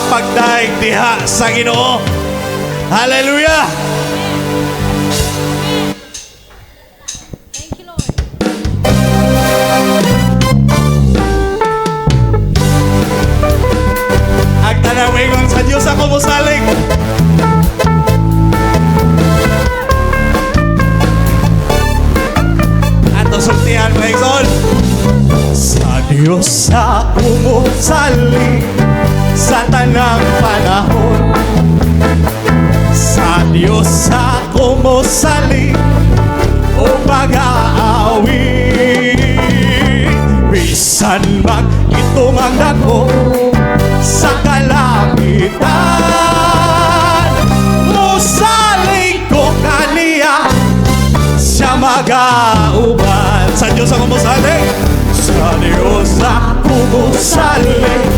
pagdaig diha sa Ginoo. Hallelujah! Thank you, Lord. Ang tanawingon sa Diyos ako musalig. Ato sultihan mo, Exxon. Sa Diyos ako musalig sa tanang panahon. Sa Diyos ako musalig o mag-aawit. Bisan mag itumang dako sa kalangitan, musalig ko kaniya siya mag-auban. Sa Diyos ako musalig, sa Diyos ako musalig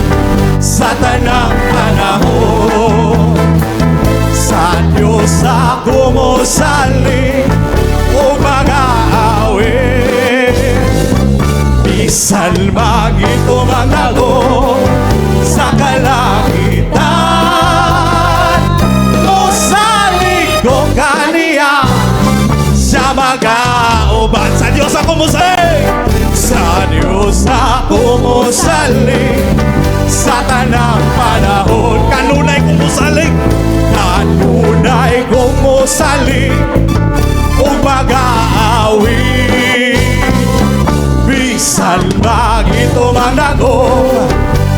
sa tanang panahon. Sa Diyos ako musalig o mag-aawit. Bisan mag-itumang ako sa kalangitan, musalig ko kaniya siya mag-auban. Sa Diyos ako musalig, sa Diyos ako musalig sa tanang panahon. Kanunay kong musalig, kanunay kong musalig o mag-aawit. Bisan mag-itumang ako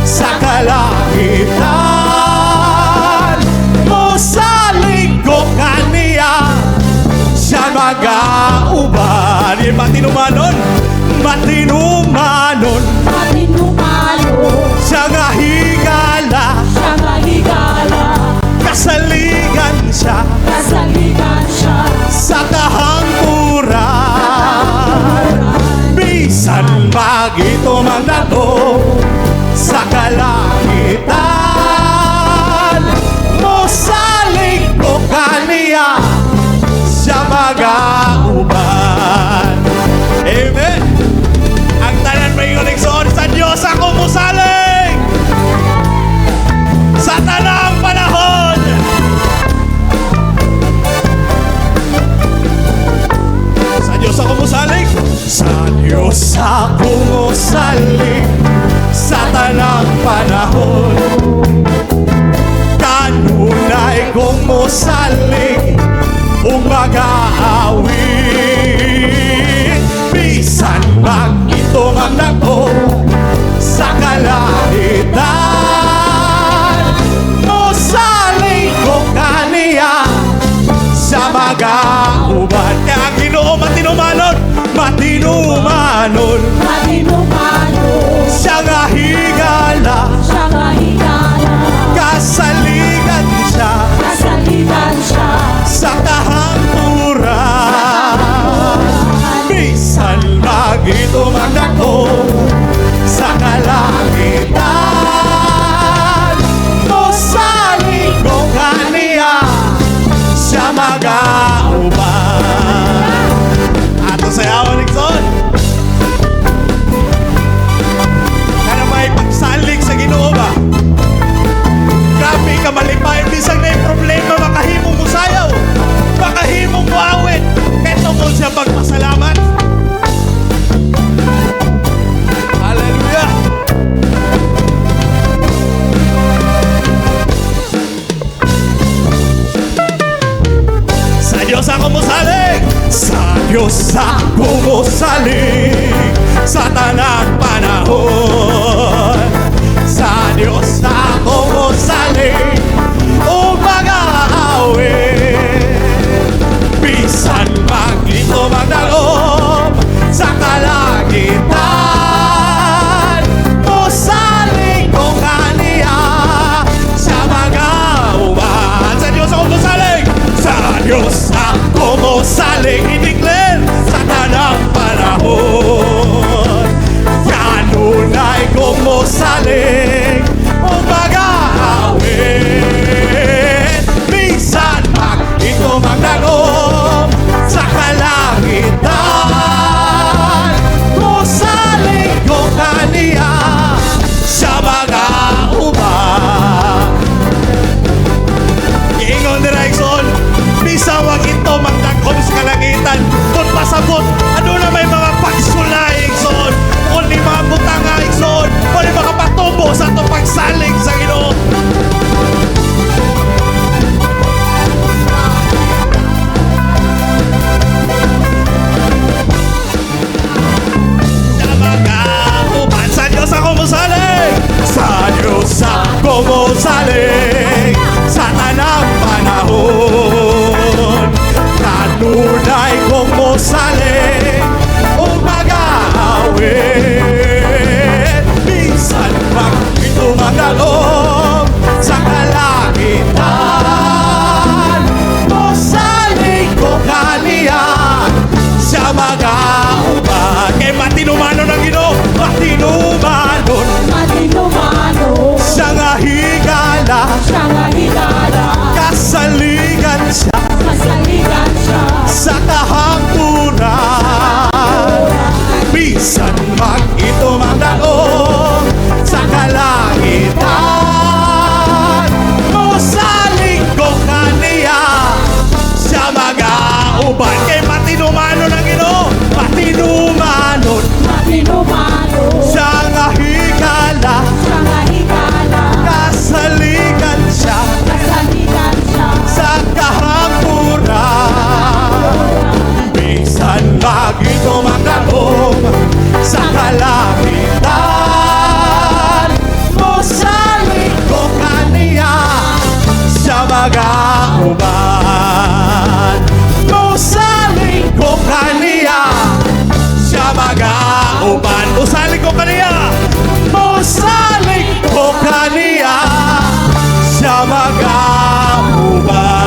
sa kalangitan, musalig ko kaniya siya mag-auban. Yung matinumanon, matinumanon, Matinumalo, siya nga higala, siya nga higala, kasaligan siya kasaligan siya, sa kahangturan. Bisan mag-itumang ako sa kalangitan, musalig ko kaniya siya mag-auban. Amen. Ang tanan may koneksyon sa Diyos ako musalig sa tanang panahon. Sa Diyos ako musalig, sa Diyos ako musalig sa tanang panahon. Kanunay kong musalig o mag-aawit. Bisan mag-itumang ako sa kalangitan, musalig ko kaniya sa mag-auban. Kaya ang Ginoo matinumanon, matinumanon, matinumalo, siya nga higala, siya nga higala, kasaligan siya kasaligan siya, sa kahangturan. Bisan mag-itumang ako sa kalangitan, musalig ko kaniya siya mag-auban. Ato sayawan, Nixon. Kana may pagsalig sa Ginoo ba? Grabe ka malipay, bisag na yung problema, makahimong mo sayaw, makahimong mo awit, kahit tungkol siya pagpasalamat. Hallelujah! Sa Diyos ako musalig, sa Diyos ako musalig sa tanang panahon. Sa Diyos ako musalig o mag-aawit. Bisan mag-itumang ako sa kalangitan, musalig ko kaniya sa mag-auban. Sa Diyos ako musalig, sa Diyos ako musalig, i-declare sa tanang panahon. Kanunay Kamu ba